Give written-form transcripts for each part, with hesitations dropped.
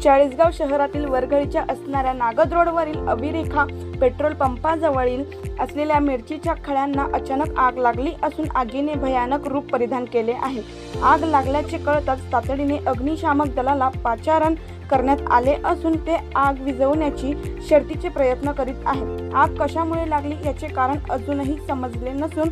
चाळीसगाव शहरातील वरघळीच्या असणाऱ्या नागद रोडवरील अभिरेखा पेट्रोल पंपाजवळील असलेल्या मिरचीच्या खळ्यांना अचानक आग लागली असून आगीने भयानक रूप परिधान केले आहे। आग लागल्याचे कळताच तातडीने अग्निशामक दलाला पाचारण करण्यात आले असून ते आग विझवण्याची शर्थीचे प्रयत्न करीत आहेत। आग कशामुळे लागली याचे कारण अजूनही समजले नसून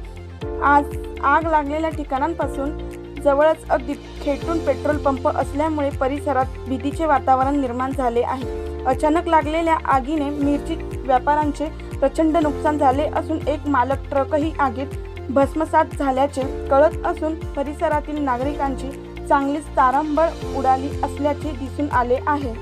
आग लागलेल्या ठिकाणांपासून जवळच अगदी खेटून पेट्रोल पंप असल्यामुळे परिसरात भीतीचे वातावरण निर्माण झाले आहे। अचानक लागलेल्या आगीने मिरची व्यापाऱ्यांचे प्रचंड नुकसान झाले असून एक मालक ट्रकही आगीत भस्मसात झाल्याचे कळत असून परिसरातील नागरिकांची चांगलीच तारंबळ उडाली असल्याचे दिसून आले आहे।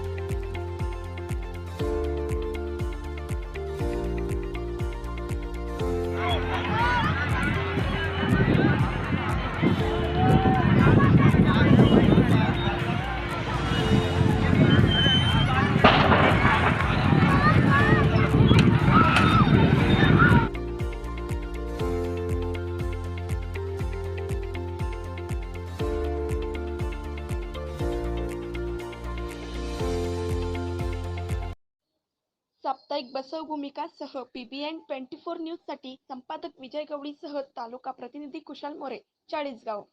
साप्ताहिक बसव भूमिकासह PBN 24 न्यूज साठी संपादक विजय गवळीसह तालुका प्रतिनिधी कुशाल मोरे, चाळीसगाव।